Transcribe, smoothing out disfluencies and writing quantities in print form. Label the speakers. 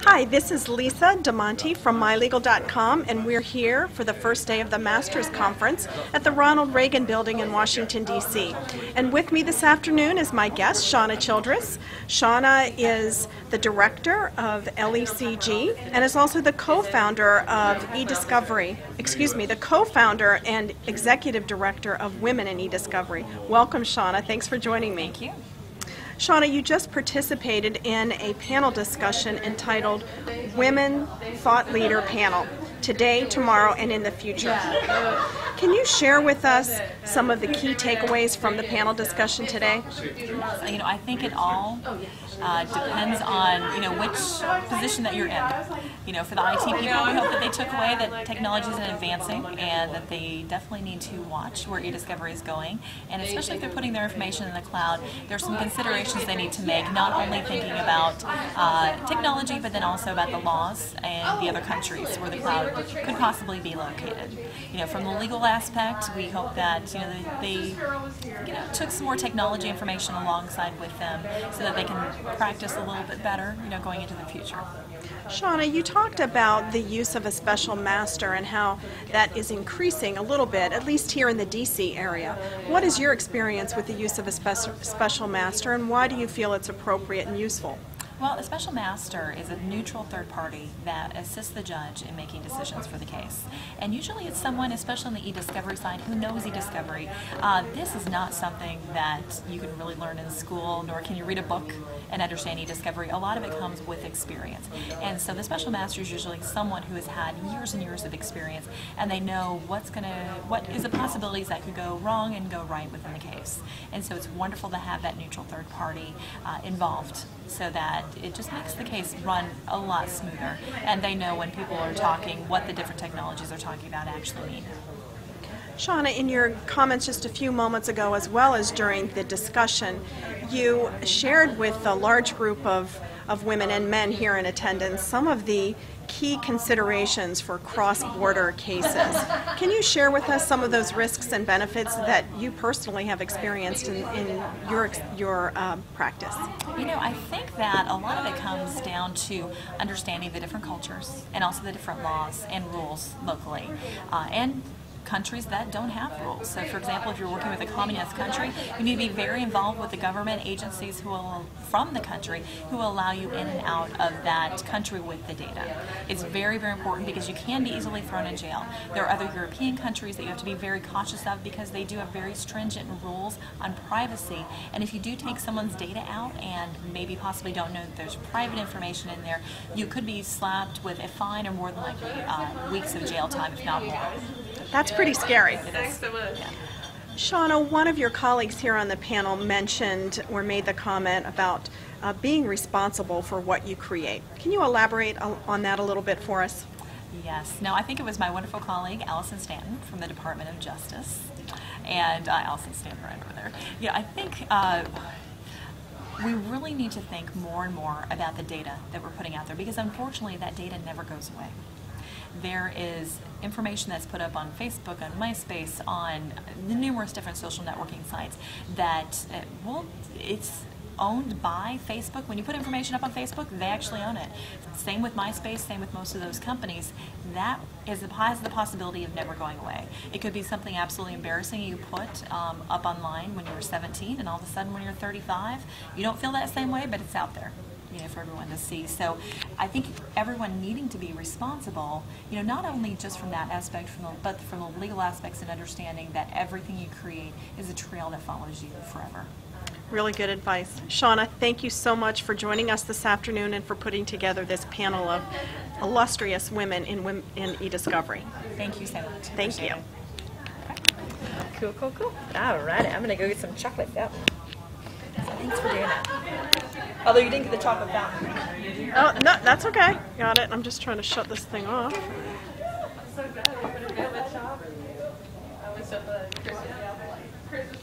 Speaker 1: Hi, this is Lisa DeMonte from MyLegal.com, and we're here for the first day of the Masters Conference at the Ronald Reagan Building in Washington, D.C. And with me this afternoon is my guest, Shawna Childress. Shawna is the director of LECG and is also the co-founder of the co-founder and executive director of Women in eDiscovery. Welcome, Shawna. Thanks for joining me.
Speaker 2: Thank you.
Speaker 1: Shawna, you just participated in a panel discussion entitled Women Thought Leader Panel, Today, Tomorrow, and in the Future. Can you share with us some of the key takeaways from the panel discussion today?
Speaker 2: I think it all depends on, which position that you're in. For the IT people, we hope that they took away that technology is advancing and that they definitely need to watch where eDiscovery is going. And especially if they're putting their information in the cloud, there's some considerations they need to make, not only thinking about technology, but then also about the laws and the other countries where the cloud could possibly be located. From the legal aspect, we hope that they took some more technology information alongside with them so that they can practice a little bit better, going into the future.
Speaker 1: Shawna, you talked about the use of a special master and how that is increasing a little bit, at least here in the DC area. What is your experience with the use of a special master, and why do you feel it's appropriate and useful?
Speaker 2: Well, a special master is a neutral third party that assists the judge in making decisions for the case. And usually it's someone, especially on the eDiscovery side, who knows eDiscovery. This is not something that you can really learn in school, nor can you read a book and understand eDiscovery. A lot of it comes with experience. And so the special master is usually someone who has had years and years of experience, and they know what is the possibilities that could go wrong and go right within the case. And so it's wonderful to have that neutral third party involved, so that it just makes the case run a lot smoother, and they know when people are talking what the different technologies they're talking about actually mean.
Speaker 1: Shawna, in your comments just a few moments ago, as well as during the discussion, you shared with a large group of women and men here in attendance some of the key considerations for cross-border cases. Can you share with us some of those risks and benefits that you personally have experienced in your practice?
Speaker 2: I think that a lot of it comes down to understanding the different cultures and also the different laws and rules locally, and countries that don't have rules. So, for example, if you're working with a communist country, you need to be very involved with the government agencies from the country who will allow you in and out of that country with the data. It's very, very important because you can be easily thrown in jail. There are other European countries that you have to be very cautious of because they do have very stringent rules on privacy. And if you do take someone's data out and maybe possibly don't know that there's private information in there, you could be slapped with a fine or more than likely weeks of jail time, if not more.
Speaker 1: That's pretty scary.
Speaker 2: Thanks so much. Yeah.
Speaker 1: Shawna, one of your colleagues here on the panel mentioned or made the comment about being responsible for what you create. Can you elaborate on that a little bit for us?
Speaker 2: Yes. No, I think it was my wonderful colleague, Allison Stanton, from the Department of Justice. And Allison Stanton right over there. Yeah, I think we really need to think more and more about the data that we're putting out there, because unfortunately that data never goes away. There is information that's put up on Facebook, on MySpace, on the numerous different social networking sites that, it's owned by Facebook. When you put information up on Facebook, they actually own it. Same with MySpace, same with most of those companies. That has the possibility of never going away. It could be something absolutely embarrassing you put up online when you were 17, and all of a sudden when you're 35, you don't feel that same way, but it's out there, for everyone to see. So I think everyone needing to be responsible, not only just from that aspect, but from the legal aspects, and understanding that everything you create is a trail that follows you forever.
Speaker 1: Really good advice. Shawna, thank you so much for joining us this afternoon and for putting together this panel of illustrious women in eDiscovery.
Speaker 2: Thank you so much.
Speaker 1: Thank you.
Speaker 3: Cool, cool, cool. All right, I'm going to go get some chocolate fountain. So thanks for doing that. Although you didn't get the chocolate fountain.
Speaker 1: Oh, no, that's okay. Got it. I'm just trying to shut this thing off.
Speaker 3: So good. You're going to do a good job. I was so glad Chris was